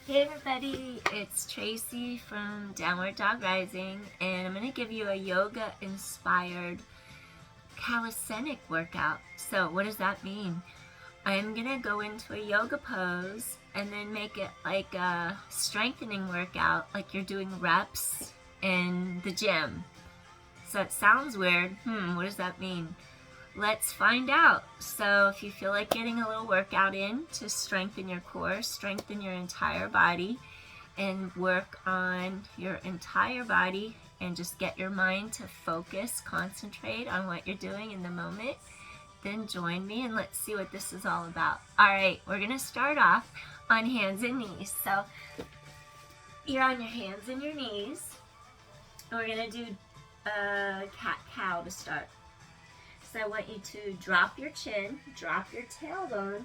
Hey everybody, it's Traci from Downward Dog Rising, and I'm going to give you a yoga inspired calisthenic workout. So what does that mean? I'm going to go into a yoga pose and then make it like a strengthening workout, like you're doing reps in the gym. So it sounds weird. What does that mean? Let's find out. So if you feel like getting a little workout in to strengthen your core, strengthen your entire body, and work on your entire body and just get your mind to focus, concentrate on what you're doing in the moment, then join me and let's see what this is all about. All right, we're going to start off on hands and knees. So you're on your hands and your knees. And we're going to do cat-cow to start. So I want you to drop your chin, drop your tailbone,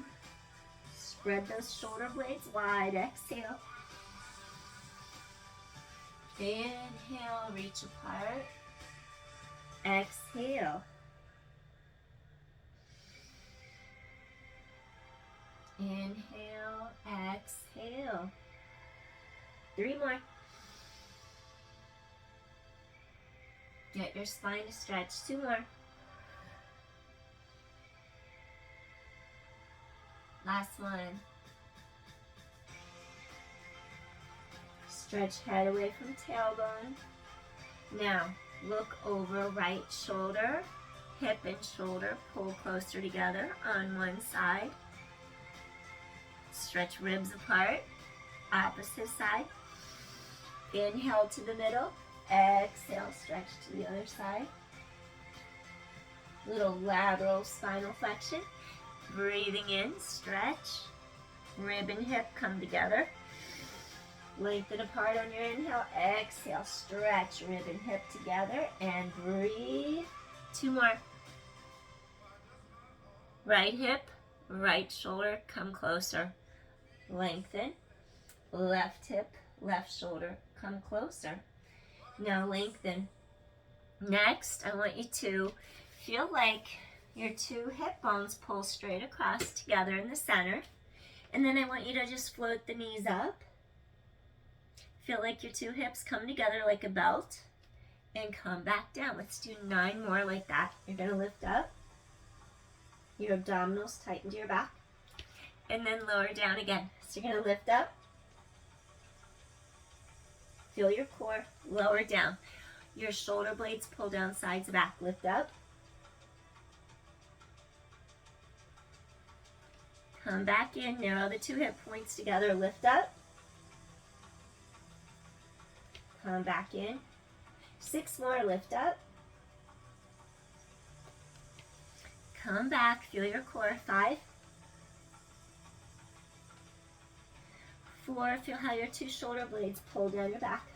spread those shoulder blades wide, exhale. Inhale, reach apart. Exhale. Inhale, exhale. 3 more. Get your spine to stretch. 2 more. Last one. Stretch head away from tailbone. Now, look over right shoulder, hip and shoulder, pull closer together on one side. Stretch ribs apart, opposite side. Inhale to the middle, exhale, stretch to the other side. Little lateral spinal flexion. Breathing in, stretch, rib and hip come together. Lengthen apart on your inhale, exhale, stretch rib and hip together, and breathe. 2 more. Right hip, right shoulder, come closer. Lengthen, left hip, left shoulder, come closer. Now lengthen. Next, I want you to feel like your 2 hip bones pull straight across together in the center. And then I want you to just float the knees up. Feel like your 2 hips come together like a belt. And come back down. Let's do 9 more like that. You're going to lift up. Your abdominals tighten to your back. And then lower down again. So you're going to lift up. Feel your core. Lower down. Your shoulder blades pull down sides and back. Lift up. Come back in, narrow the 2 hip points together, lift up. Come back in. 6 more, lift up. Come back, feel your core. 5. 4, feel how your 2 shoulder blades pull down your back.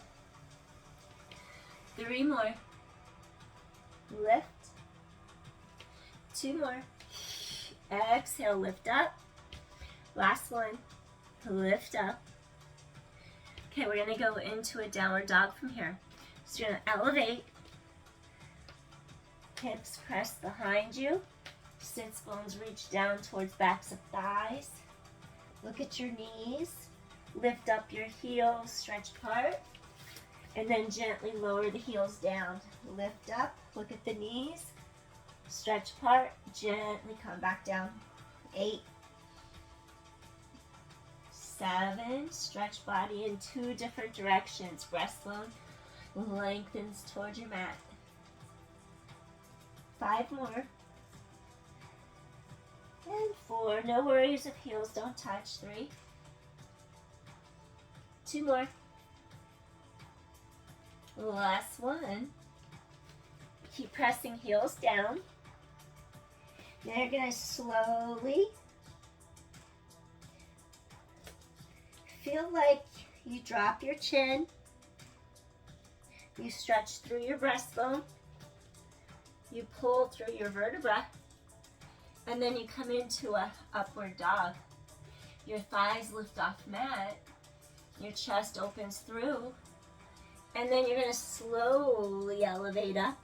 3 more. Lift. 2 more. Exhale, lift up. Last one, lift up. Okay, we're going to go into a downward dog from here. So you're going to elevate, hips press behind you, sits bones reach down towards backs of thighs. Look at your knees, lift up your heels, stretch apart, and then gently lower the heels down. Lift up, look at the knees, stretch apart, gently come back down. 8. 7, stretch body in 2 different directions. Breastbone lengthens towards your mat. 5 more. And 4, no worries if heels don't touch. 3. 2 more. Last one. Keep pressing heels down. Now you're going to slowly feel like you drop your chin, you stretch through your breastbone, you pull through your vertebra, and then you come into a upward dog. Your thighs lift off mat, your chest opens through, and then you're going to slowly elevate up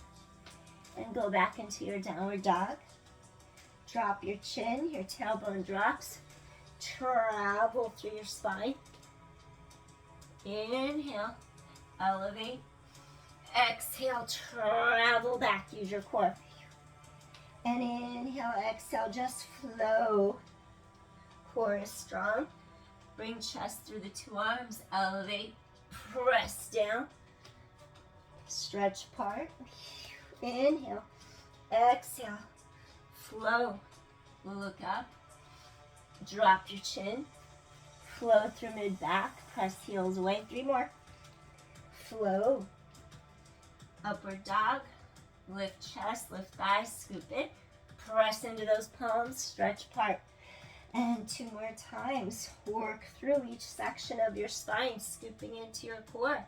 and go back into your downward dog. Drop your chin, your tailbone drops, travel through your spine. Inhale, elevate. Exhale, travel back, use your core. And inhale, exhale, just flow. Core is strong. Bring chest through the two arms, elevate, press down. Stretch apart. Inhale, exhale, flow. Look up, drop your chin, flow through mid-back, press heels away. 3 more. Flow. Upward dog, lift chest, lift thighs, scoop it, press into those palms, stretch apart. And 2 more times. Work through each section of your spine, scooping into your core.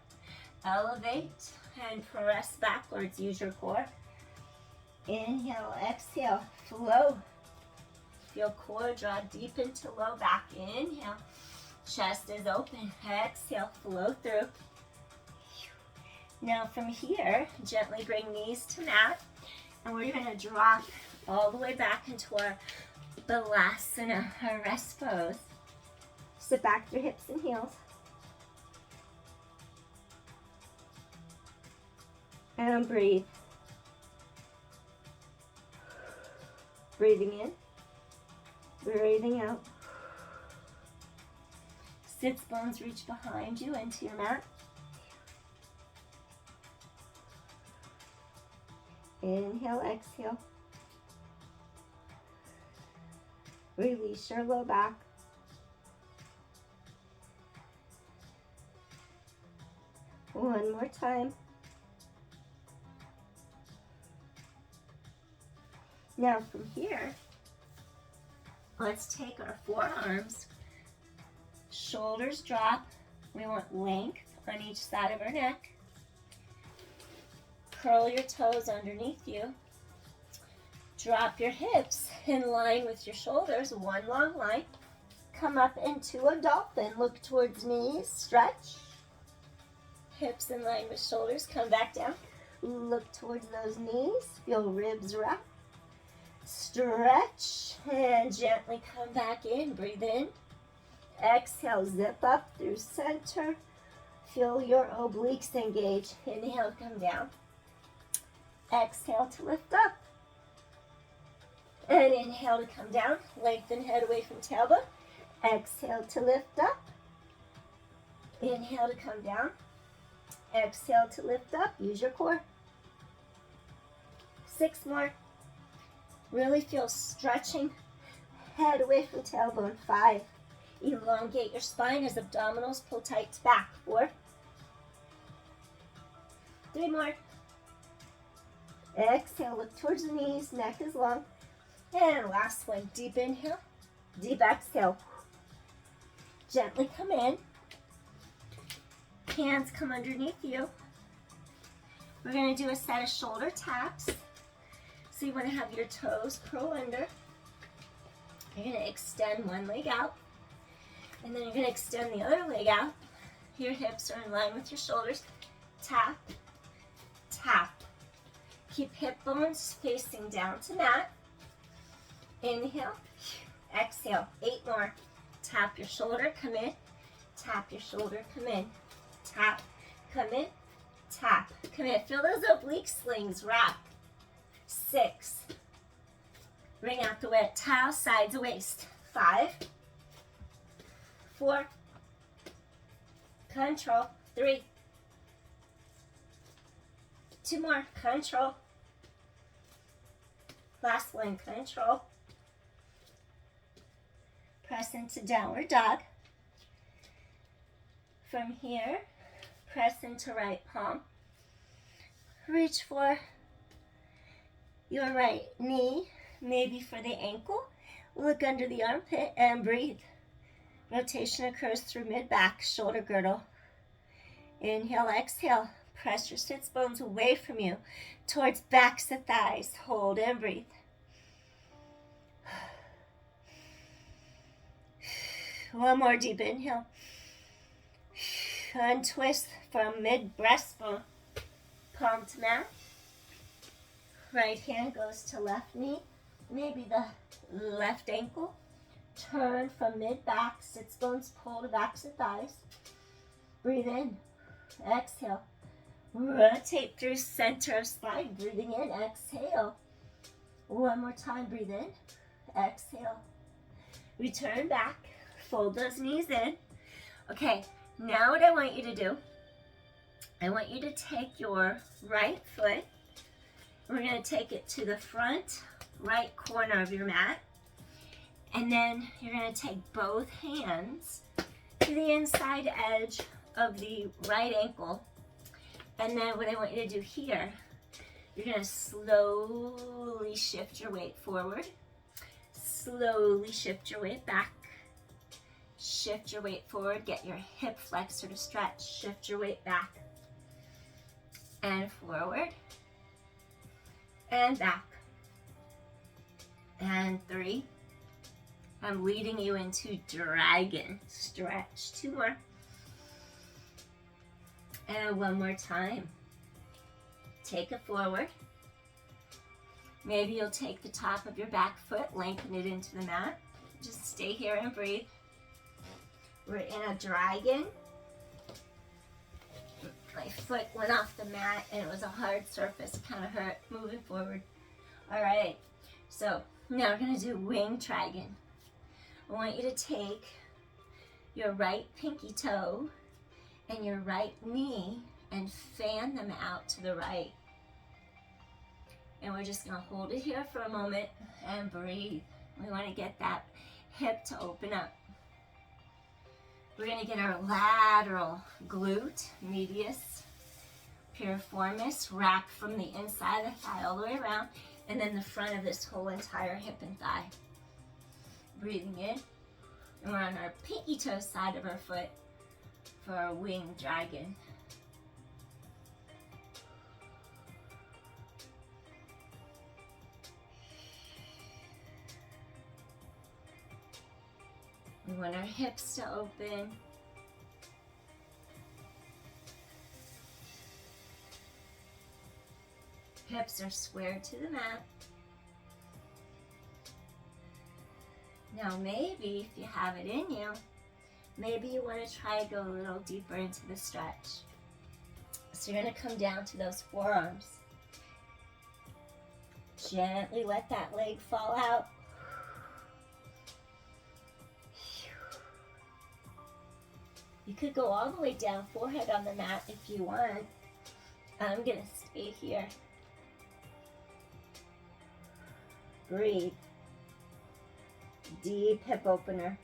Elevate and press backwards, use your core. Inhale, exhale, flow. Feel core draw deep into low back. Inhale, chest is open. Exhale, flow through. Now from here, gently bring knees to mat, and we're going to drop all the way back into our Balasana, our rest pose. Sit back through hips and heels. And breathe. Breathing in, breathing out. Sits bones reach behind you into your mat. Inhale, exhale. Release your low back. One more time. Now from here, let's take our forearms, shoulders drop. We want length on each side of our neck. Curl your toes underneath you. Drop your hips in line with your shoulders, one long line. Come up into a dolphin. Look towards knees, stretch. Hips in line with shoulders, come back down. Look towards those knees, feel ribs wrap. Stretch and gently come back in, breathe in. Exhale, zip up through center. Feel your obliques engage. Inhale, come down. Exhale to lift up. And inhale to come down. Lengthen head away from tailbone. Exhale to lift up. Inhale to come down. Exhale to lift up. Use your core. 6 more. Really feel stretching. Head away from tailbone. 5. Elongate your spine as abdominals pull tight to back. 4. 3 more. Exhale, look towards the knees, neck is long. And last one, deep inhale, deep exhale. Gently come in. Hands come underneath you. We're going to do a set of shoulder taps. So you want to have your toes curl under. You're going to extend one leg out. And then you're going to extend the other leg out. Your hips are in line with your shoulders. Tap, tap. Keep hip bones facing down to mat. Inhale, exhale. 8 more. Tap your shoulder, come in. Tap your shoulder, come in. Tap, come in. Tap, come in. Feel those oblique slings wrap. 6. Bring out the wet towel, sides of waist. 5. 4. Control. 3. 2 more. Control. Last one. Control. Press into downward dog. From here, press into right palm. Reach for your right knee, maybe for the ankle. Look under the armpit and breathe. Rotation occurs through mid-back, shoulder girdle. Inhale, exhale. Press your sits bones away from you towards backs of thighs. Hold and breathe. One more deep inhale. Untwist from mid-breastbone. Palm to mat. Right hand goes to left knee. Maybe the left ankle. Turn from mid-back. Sits bones pull to backs of thighs. Breathe in. Exhale. Rotate through center of spine. Breathing in. Exhale. One more time. Breathe in. Exhale. Return back. Fold those knees in. Okay, now what I want you to do, I want you to take your right foot. We're going to take it to the front right corner of your mat. And then you're going to take both hands to the inside edge of the right ankle. And then what I want you to do here, you're going to slowly shift your weight forward. Slowly shift your weight back. Shift your weight forward. Get your hip flexor to stretch. Shift your weight back. And forward. And back. And 3. I'm leading you into dragon stretch. 2 more. And 1 more time. Take it forward. Maybe you'll take the top of your back foot, lengthen it into the mat. Just stay here and breathe. We're in a dragon. My foot went off the mat and it was a hard surface. It kind of hurt. Moving forward. All right. So now we're going to do wing dragon. I want you to take your right pinky toe and your right knee and fan them out to the right. And we're just going to hold it here for a moment and breathe. We want to get that hip to open up. We're going to get our lateral glute medius, piriformis, wrap from the inside of the thigh all the way around, and then the front of this whole entire hip and thigh. Breathing in. And we're on our pinky toe side of our foot for our wing dragon. We want our hips to open. Hips are squared to the mat. Now maybe if you have it in you, maybe you want to try to go a little deeper into the stretch. So you're going to come down to those forearms. Gently let that leg fall out. You could go all the way down, forehead on the mat if you want. I'm going to stay here. Breathe. Deep hip opener.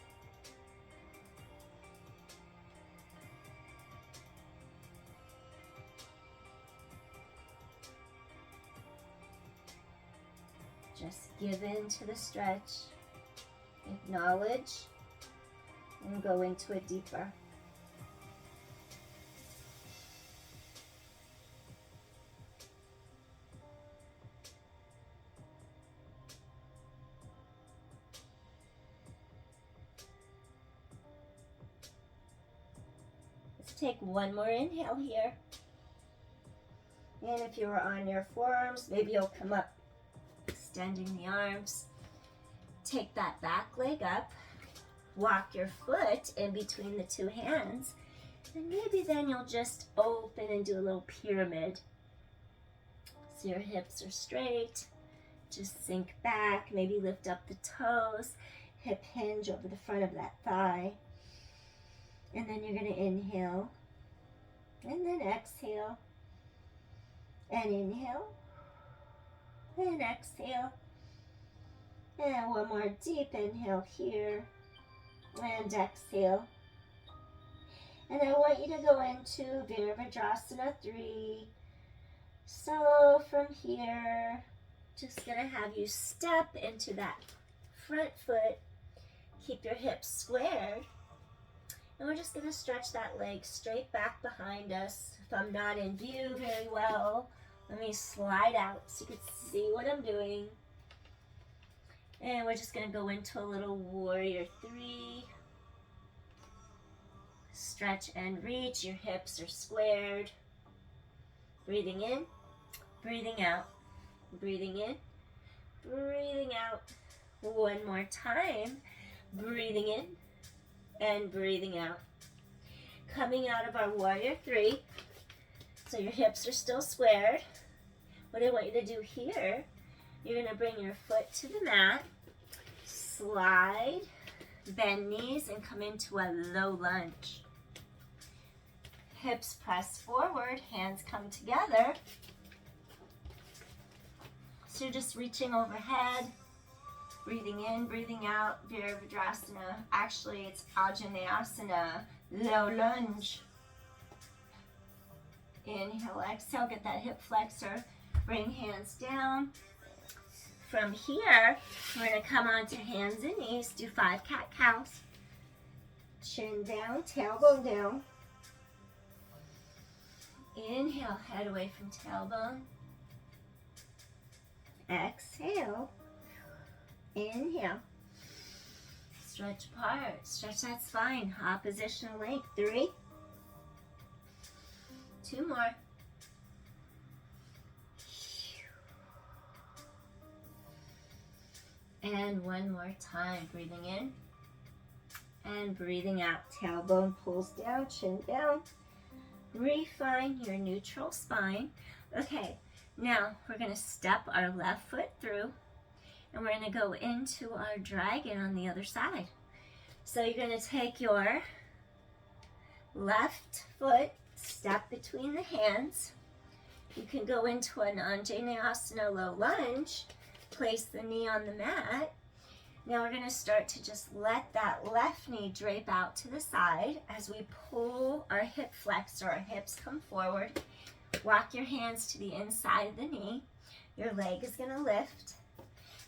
Just give in to the stretch. Acknowledge and go into it deeper. Take one more inhale here. And if you were on your forearms, maybe you'll come up, extending the arms. Take that back leg up. Walk your foot in between the 2 hands. And maybe then you'll just open and do a little pyramid. So your hips are straight. Just sink back. Maybe lift up the toes. Hip hinge over the front of that thigh. And then you're going to inhale, and then exhale, and inhale, and exhale, and one more deep inhale here, and exhale. And I want you to go into Virabhadrasana 3. So from here, just going to have you step into that front foot, keep your hips squared. And we're just going to stretch that leg straight back behind us. If I'm not in view very well, let me slide out so you can see what I'm doing. And we're just going to go into a little warrior 3. Stretch and reach. Your hips are squared. Breathing in, breathing out. Breathing in, breathing out. One more time. Breathing in and breathing out. coming out of our warrior three. So your hips are still squared. What I want you to do here, you're going to bring your foot to the mat, slide, bend knees, and come into a low lunge. Hips press forward, hands come together. So you're just reaching overhead, breathing in, breathing out, Virabhadrasana. Actually, it's Ajnanasana, low lunge. Inhale, exhale, get that hip flexor. Bring hands down. From here, we're going to come onto hands and knees, do 5 cat-cows. Chin down, tailbone down. Inhale, head away from tailbone. Exhale. Inhale. Stretch apart. Stretch that spine. Oppositional length. 3. 2 more. And 1 more time. Breathing in and breathing out. Tailbone pulls down, chin down. Refine your neutral spine. Okay, now we're going to step our left foot through and we're going to go into our dragon on the other side. So you're going to take your left foot, step between the hands. You can go into an Anjaneyasana low lunge, place the knee on the mat. Now we're going to start to just let that left knee drape out to the side as we pull our hip flexor, our hips come forward. Walk your hands to the inside of the knee. Your leg is going to lift.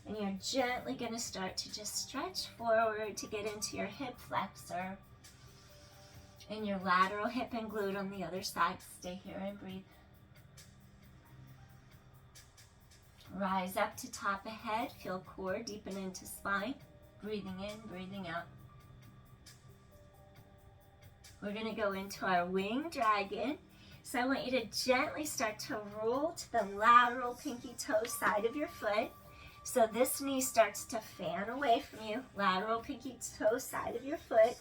And you're gently going to start to just stretch forward to get into your hip flexor. And your lateral hip and glute on the other side. Stay here and breathe. Rise up to top of head, feel core deepen into spine. Breathing in, breathing out. We're going to go into our wing dragon. So I want you to gently start to roll to the lateral pinky toe side of your foot. So this knee starts to fan away from you. Lateral pinky toe side of your foot.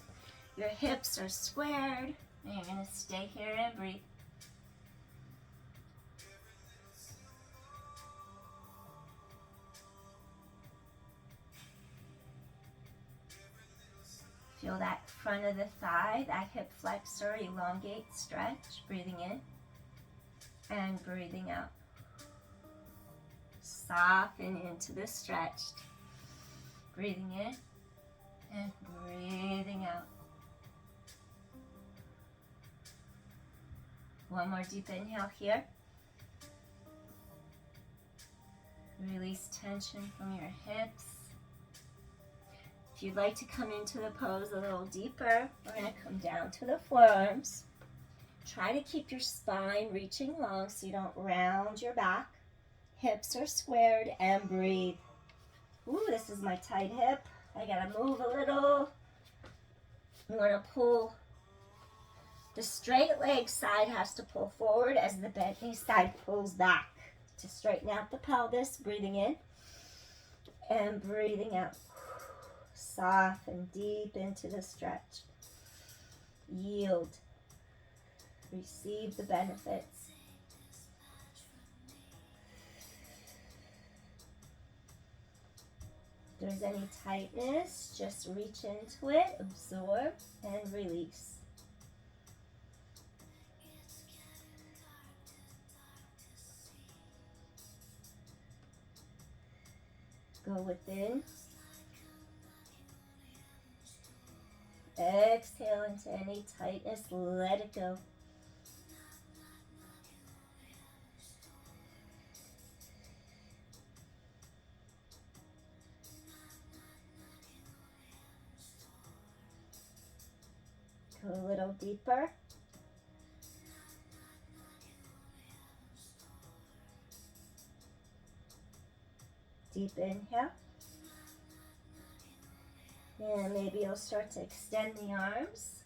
Your hips are squared. And you're going to stay here and breathe. Feel that front of the thigh, that hip flexor, elongate, stretch. Breathing in and breathing out. Soften into the stretched. Breathing in and breathing out. One more deep inhale here. Release tension from your hips. If you'd like to come into the pose a little deeper, we're going to come down to the forearms. Try to keep your spine reaching long so you don't round your back. Hips are squared and breathe. Ooh, this is my tight hip. I got to move a little. I'm going to pull. The straight leg side has to pull forward as the bent knee side pulls back. To straighten out the pelvis, breathing in and breathing out. Soften deep into the stretch. Yield. Receive the benefits. If there's any tightness, just reach into it, absorb, and release. Go within. Exhale into any tightness, let it go. Go a little deeper. Deep inhale. And maybe you'll start to extend the arms.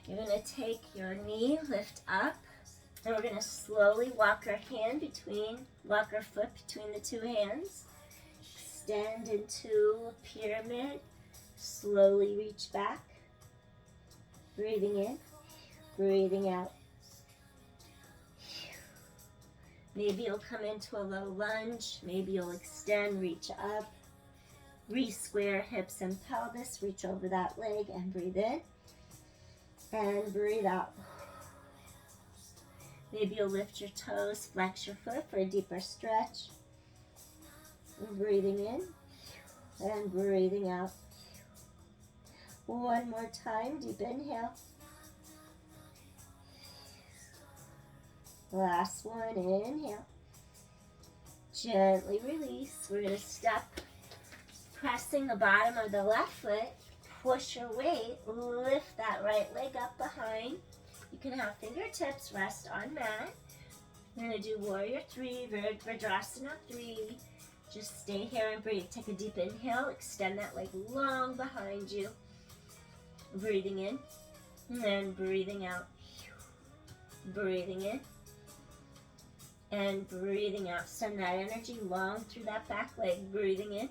You're going to take your knee, lift up, and we're going to slowly walk our foot between the two hands. Extend into a pyramid. Slowly reach back. Breathing in, breathing out. Maybe you'll come into a low lunge. Maybe you'll extend, reach up. Re-square hips and pelvis. Reach over that leg and breathe in. And breathe out. Maybe you'll lift your toes, flex your foot for a deeper stretch. And breathing in and breathing out. One more time, deep inhale. Last one, inhale. Gently release. We're going to step, pressing the bottom of the left foot. Push your weight, lift that right leg up behind. You can have fingertips rest on mat. We're going to do Warrior 3, Virdrasana 3. Just stay here and breathe. Take a deep inhale, extend that leg long behind you. Breathing in, and then breathing out. Breathing in, and breathing out. Send that energy long through that back leg. Breathing in,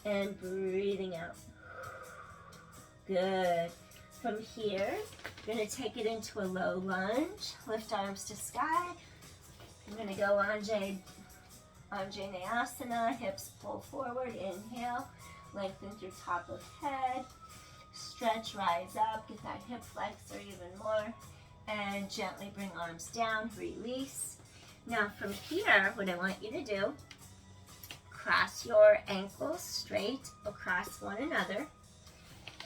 and breathing out. Good. From here, you're going to take it into a low lunge. Lift arms to sky. You're going to go Anjaneyasana. Hips pull forward. Inhale. Lengthen through top of head. Stretch, rise up. Get that hip flexor even more. And gently bring arms down. Release. Now from here, what I want you to do, cross your ankles straight across one another.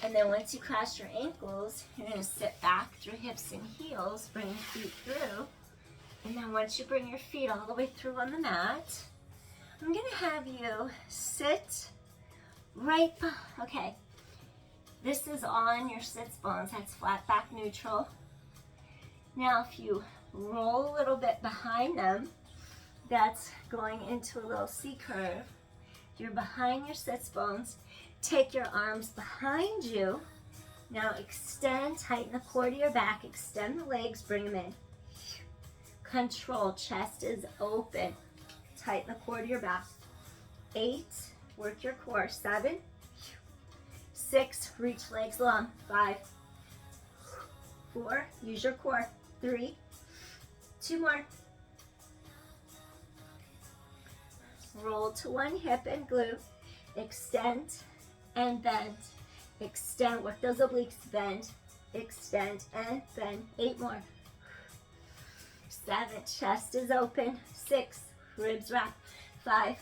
And then once you cross your ankles, you're going to sit back through hips and heels, bring your feet through. And then once you bring your feet all the way through on the mat, I'm going to have you sit right, okay, this is on your sits bones, that's flat back neutral. Now if you roll a little bit behind them, that's going into a little C curve. You're behind your sits bones. Take your arms behind you. Now extend, tighten the core to your back, extend the legs, bring them in. Control, chest is open. Tighten the core to your back. 8, work your core. 7, 6, reach legs long. 5, 4, use your core. 3, 2 more. Roll to one hip and glute. Extend and bend. Extend, work those obliques, bend, extend and bend. 8 more. 7, chest is open. 6, ribs wrap. 5,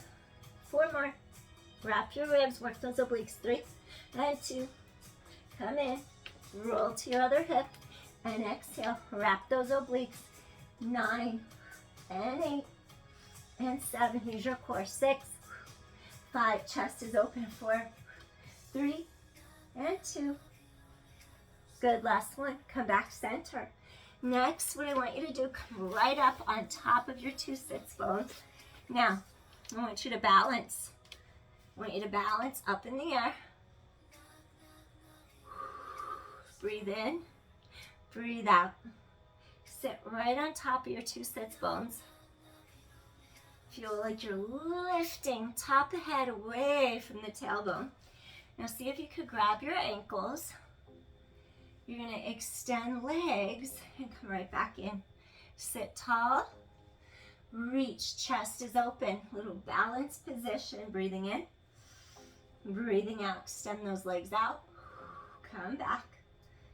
4 more. Wrap your ribs, work those obliques. 3 and 2. Come in, roll to your other hip and exhale. Wrap those obliques. 9 and 8 and 7. Use your core. 6, 5, chest is open. 4, 3 and 2. Good, last one. Come back center. Next, what I want you to do, come right up on top of your 2 sits bones. Now, I want you to balance. I want you to balance up in the air. Breathe in, breathe out. Sit right on top of your 2 sits bones. Feel like you're lifting top of head away from the tailbone. Now see if you could grab your ankles. You're going to extend legs and come right back in. Sit tall. Reach, chest is open. Little balanced position. Breathing in. Breathing out. Extend those legs out. Come back.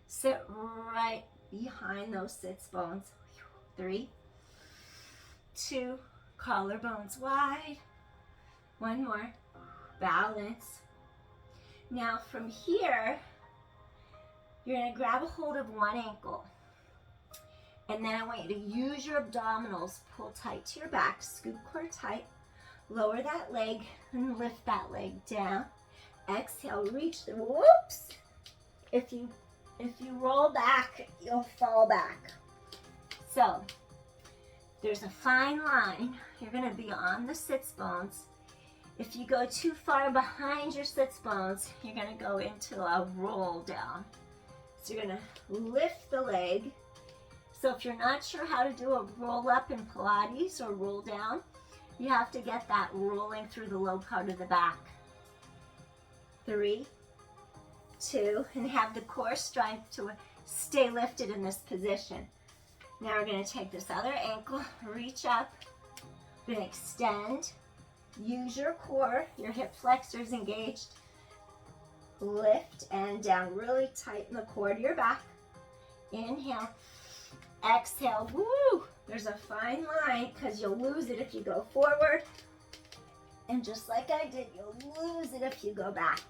Sit right behind those sits bones. 3, 2, collarbones wide. 1 more. Balance. Now from here, you're going to grab a hold of one ankle. And then I want you to use your abdominals. Pull tight to your back. Scoop core tight. Lower that leg and lift that leg down. Exhale, reach. Whoops! If you roll back, you'll fall back. So, there's a fine line. You're going to be on the sits bones. If you go too far behind your sits bones, you're going to go into a roll down. So you're going to lift the leg. So if you're not sure how to do a roll up in Pilates or roll down, you have to get that rolling through the low part of the back. 3, 2, and have the core strength to stay lifted in this position. Now we're going to take this other ankle, reach up, we're going to extend, use your core, your hip flexors engaged, lift and down, really tighten the core to your back. Inhale, exhale, woo! There's a fine line because you'll lose it if you go forward. And just like I did, you'll lose it if you go back.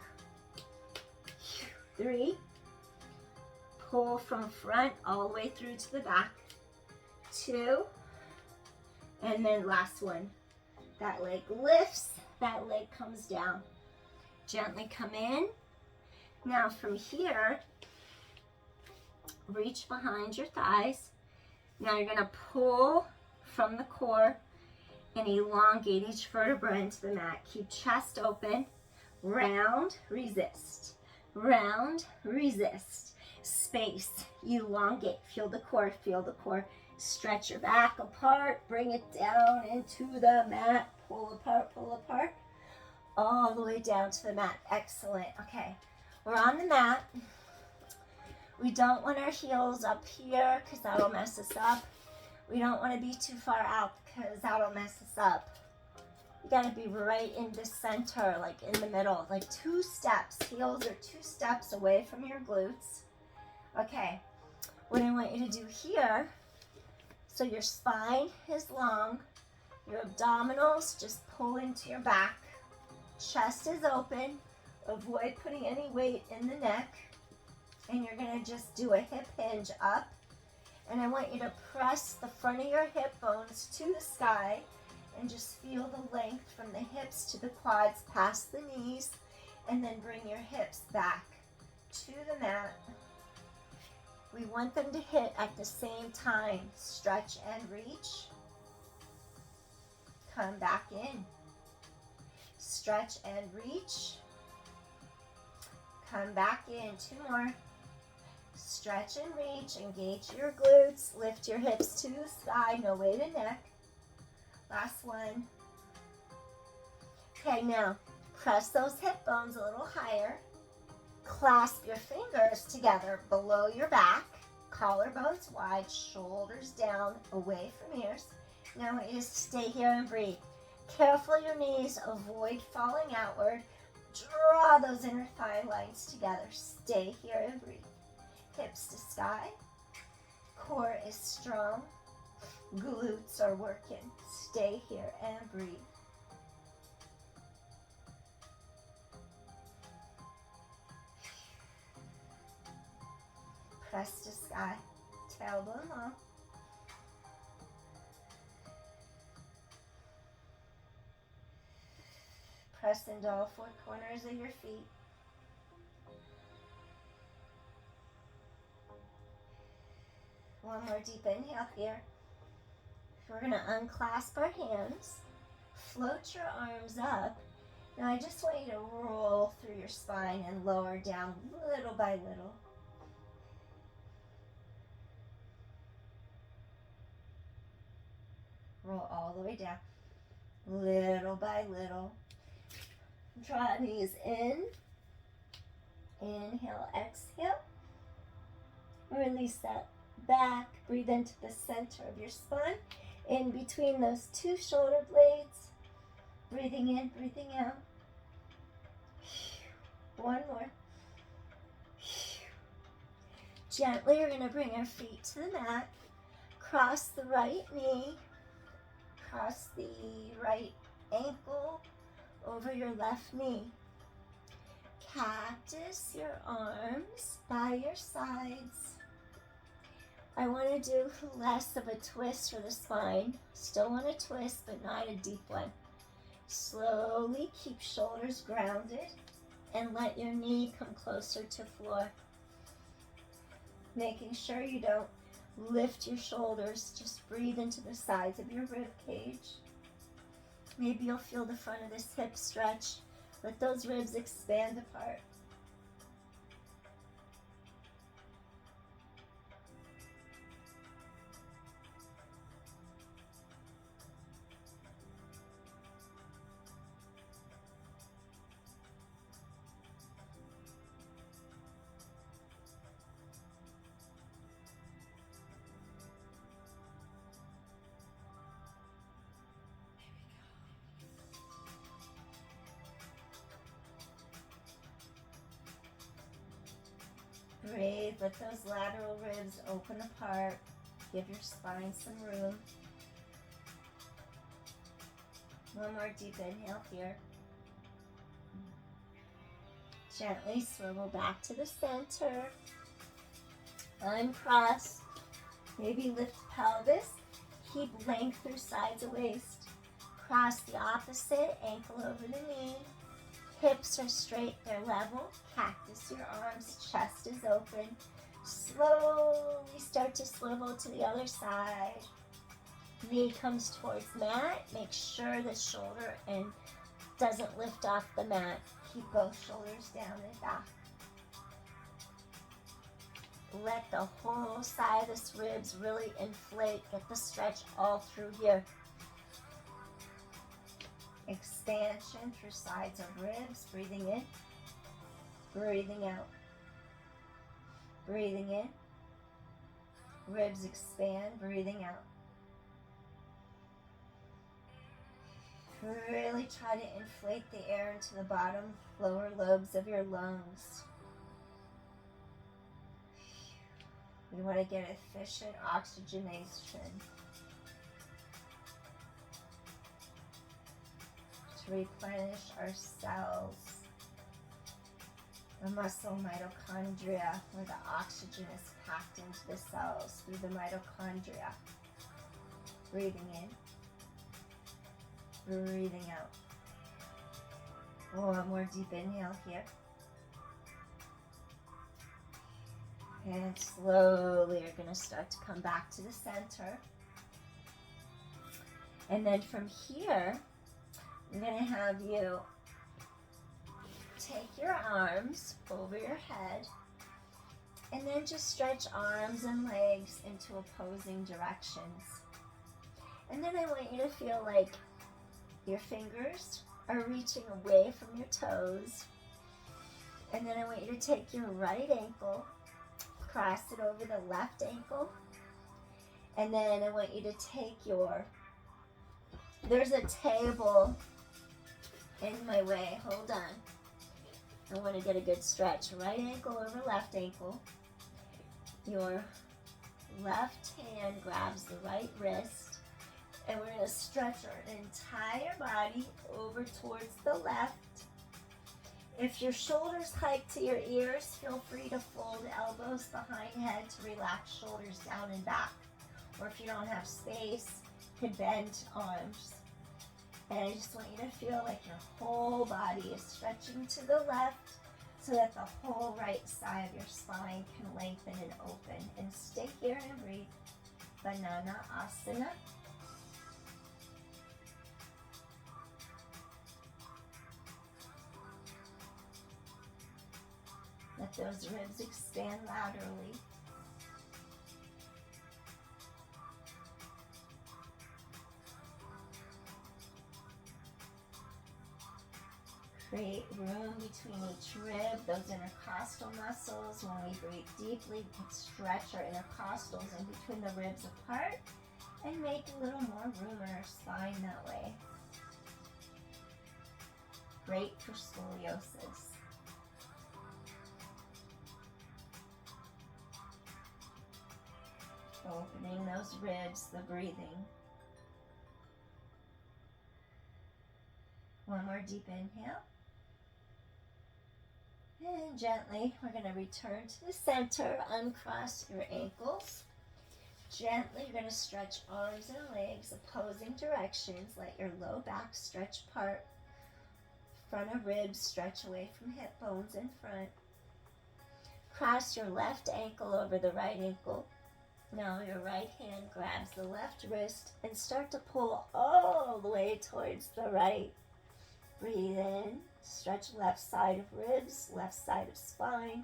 3, pull from front all the way through to the back. 2, and then last one. That leg lifts, that leg comes down. Gently come in. Now from here, reach behind your thighs. Now you're going to pull from the core and elongate each vertebra into the mat. Keep chest open. Round, resist. Round, resist. Space, elongate. Feel the core, feel the core. Stretch your back apart. Bring it down into the mat. Pull apart, all the way down to the mat. Excellent. Okay, we're on the mat. We don't want our heels up here because that'll mess us up. We don't want to be too far out because that'll mess us up. You got to be right in the center, like in the middle, like 2 steps. Heels are 2 steps away from your glutes. Okay, what I want you to do here, so your spine is long, your abdominals just pull into your back, chest is open, avoid putting any weight in the neck, and you're going to just do a hip hinge up, and I want you to press the front of your hip bones to the sky and just feel the length from the hips to the quads past the knees, and then bring your hips back to the mat. We want them to hit at the same time. Stretch and reach. Come back in. Stretch and reach. Come back in. 2 more. Stretch and reach. Engage your glutes. Lift your hips to the sky. No weight in neck. Last one. Okay, now press those hip bones a little higher. Clasp your fingers together below your back. Collarbones wide. Shoulders down. Away from ears. Now I want you to stay here and breathe. Careful your knees. Avoid falling outward. Draw those inner thigh lines together. Stay here and breathe. Hips to sky. Core is strong. Glutes are working. Stay here and breathe. Press to sky. Tailbone long. Press into all 4 corners of your feet. One more deep inhale here. We're going to unclasp our hands. Float your arms up. Now I just want you to roll through your spine and lower down little by little. Roll all the way down, little by little. Draw knees in. Inhale, exhale. Release that back. Breathe into the center of your spine. In between those 2 shoulder blades. Breathing in, breathing out. One more. Gently, you're going to bring our feet to the mat. Cross the right knee. Cross the right ankle over your left knee. Cactus your arms by your sides. I want to do less of a twist for the spine. Still want to twist, but not a deep one. Slowly keep shoulders grounded and let your knee come closer to floor. Making sure you don't lift your shoulders. Just breathe into the sides of your rib cage. Maybe you'll feel the front of this hip stretch. Let those ribs expand apart. Breathe, let those lateral ribs open apart. Give your spine some room. One more deep inhale here. Gently swivel back to the center. Uncross. Maybe lift pelvis. Keep length through sides of waist. Cross the opposite, ankle over the knee. Hips are straight, they're level. Cactus your arms, chest is open. Slowly start to swivel to the other side. Knee comes towards mat. Make sure the shoulder and doesn't lift off the mat. Keep both shoulders down and back. Let the whole side of this ribs really inflate. Get the stretch all through here. Expansion through sides of ribs. Breathing in. Breathing out. Breathing in. Ribs expand. Breathing out. Really try to inflate the air into the bottom lower lobes of your lungs. We want to get efficient oxygenation to replenish our cells. The muscle mitochondria, where the oxygen is packed into the cells through the mitochondria. Breathing in. Breathing out. One more deep inhale here. And slowly you're going to start to come back to the center. And then from here, I'm going to have you take your arms over your head and then just stretch arms and legs into opposing directions. And then I want you to feel like your fingers are reaching away from your toes. And then I want you to take your right ankle, cross it over the left ankle. And then I want you to take there's a table in my way. Hold on. I want to get a good stretch. Right ankle over left ankle. Your left hand grabs the right wrist. And we're going to stretch our entire body over towards the left. If your shoulders hike to your ears, feel free to fold elbows behind head to relax shoulders down and back. Or if you don't have space, to bend arms. And I just want you to feel like your whole body is stretching to the left so that the whole right side of your spine can lengthen and open. And stay here and breathe. Banana Asana. Let those ribs expand laterally. Create room between each rib, those intercostal muscles. When we breathe deeply, we can stretch our intercostals in between the ribs apart and make a little more room in our spine that way. Great for scoliosis. Opening those ribs, the breathing. One more deep inhale. And gently, we're going to return to the center. Uncross your ankles. Gently, you're going to stretch arms and legs opposing directions. Let your low back stretch apart. Front of ribs stretch away from hip bones in front. Cross your left ankle over the right ankle. Now your right hand grabs the left wrist and start to pull all the way towards the right. Breathe in, stretch left side of ribs, left side of spine.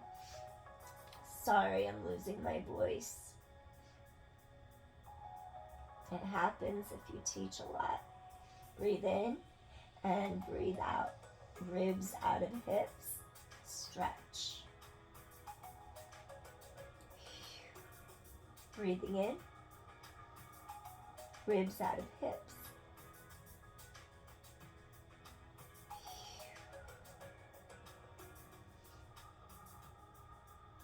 Sorry, I'm losing my voice. It happens if you teach a lot. Breathe in and breathe out. Ribs out of hips, stretch. Breathing in, ribs out of hips.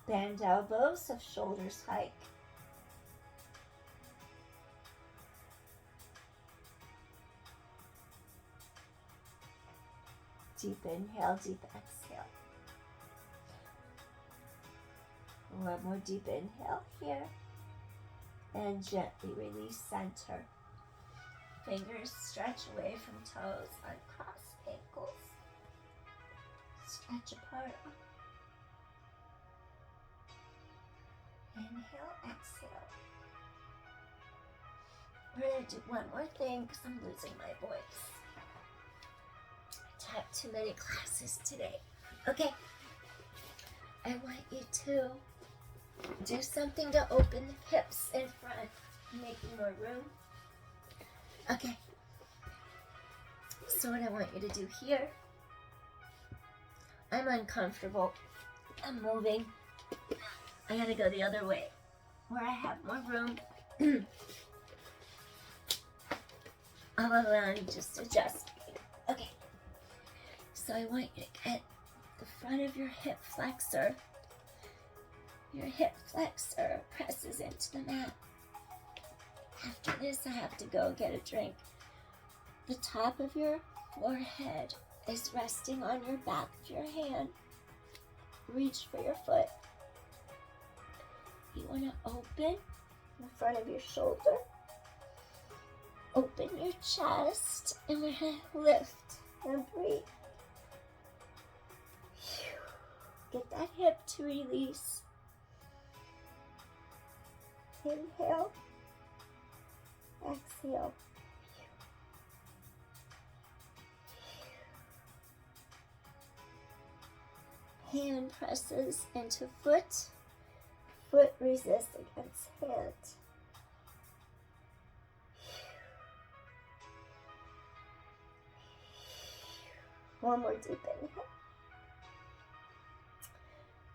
Bend elbows so shoulders hike. Deep inhale, deep exhale. One more deep inhale here. And gently release center. Fingers stretch away from toes, uncross ankles. Stretch apart. Inhale, exhale. We're going to do one more thing because I'm losing my voice. I taught too many classes today. Okay. I want you to do something to open the hips in front, making more room. Okay. So what I want you to do here, I'm uncomfortable. I'm moving. I gotta go the other way where I have more room. I'll allow you just adjust. Okay. So I want you to get the front of your hip flexor. Your hip flexor presses into the mat. After this, I have to go get a drink. The top of your forehead is resting on your back of your hand. Reach for your foot. You want to open the front of your shoulder. Open your chest, and we're going to lift and breathe. Get that hip to release. Inhale. Exhale. Hand presses into foot. Foot resists against hand. One more deep inhale.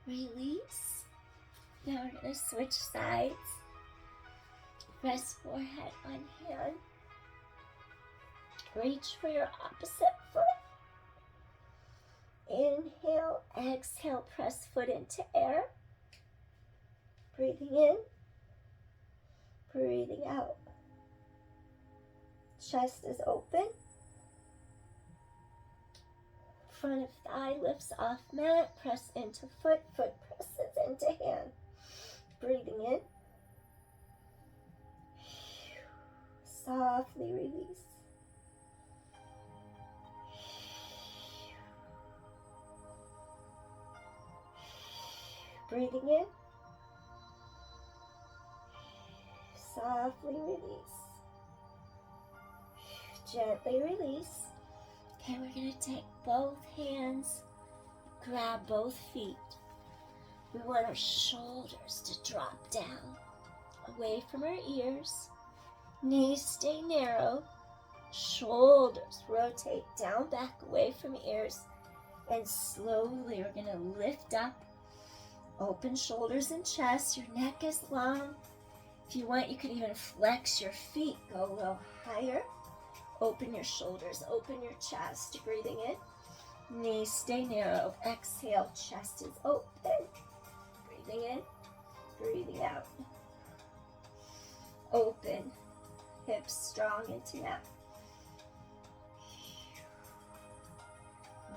Release. Now we're going to switch sides. Rest forehead on hand. Reach for your opposite foot. Inhale, exhale, press foot into air. Breathing in, breathing out. Chest is open. Front of thigh lifts off mat. Press into foot. Foot presses into hand. Breathing in. Softly release. Breathing in. Softly release. Gently release. Okay, we're going to take both hands, grab both feet. We want our shoulders to drop down, away from our ears. Knees stay narrow. Shoulders rotate down, back, away from ears. And slowly we're going to lift up. Open shoulders and chest. Your neck is long. If you want, you could even flex your feet. Go a little higher. Open your shoulders. Open your chest. Breathing in. Knees stay narrow. Exhale. Chest is open. Breathing in. Breathing out. Open. Hips strong into mat.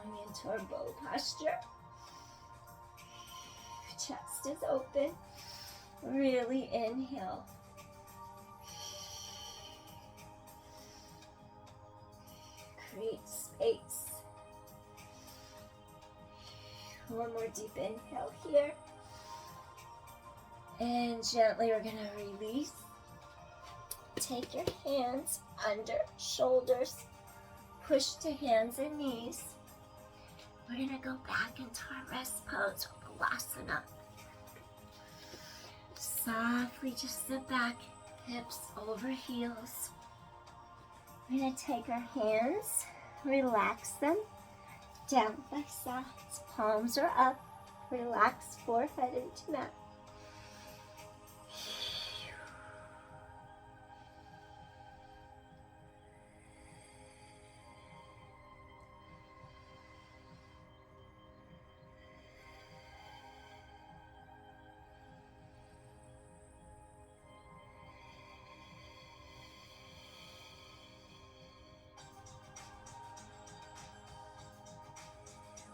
Going into our bow posture. Chest is open. Really inhale. Create space. One more deep inhale here. And gently we're going to release. Take your hands under shoulders. Push to hands and knees. We're going to go back into our rest pose with Bossa. Softly just sit back, hips over heels. We're going to take our hands, relax them, down by sides, palms are up, relax forehead into mat.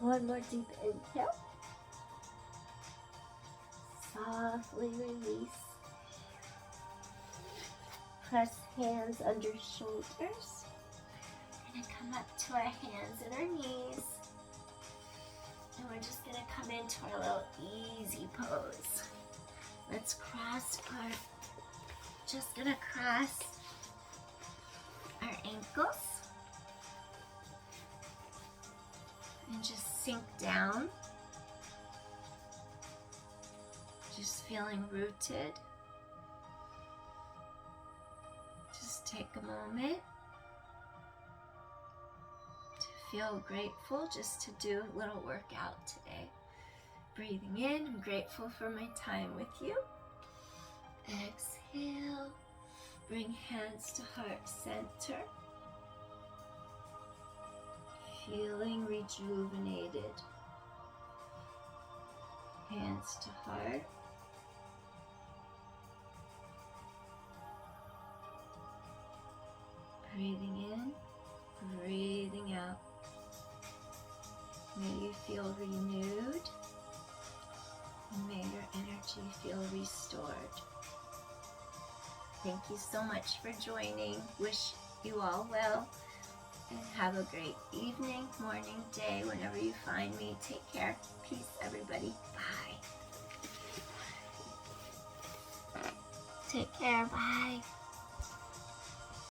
One more deep inhale. Softly release. Press hands under shoulders. We're gonna come up to our hands and our knees. And we're just gonna come into our little easy pose. Let's cross our, just gonna cross our ankles. And just sink down. Just feeling rooted. Just take a moment to feel grateful just to do a little workout today. Breathing in, I'm grateful for my time with you. Exhale, bring hands to heart center. Feeling rejuvenated. Hands to heart. Breathing in, breathing out. May you feel renewed, and may your energy feel restored. Thank you so much for joining. Wish you all well, and have a great evening, morning, day, whenever you find me. Take care. Peace, everybody. Bye. Take care. Bye.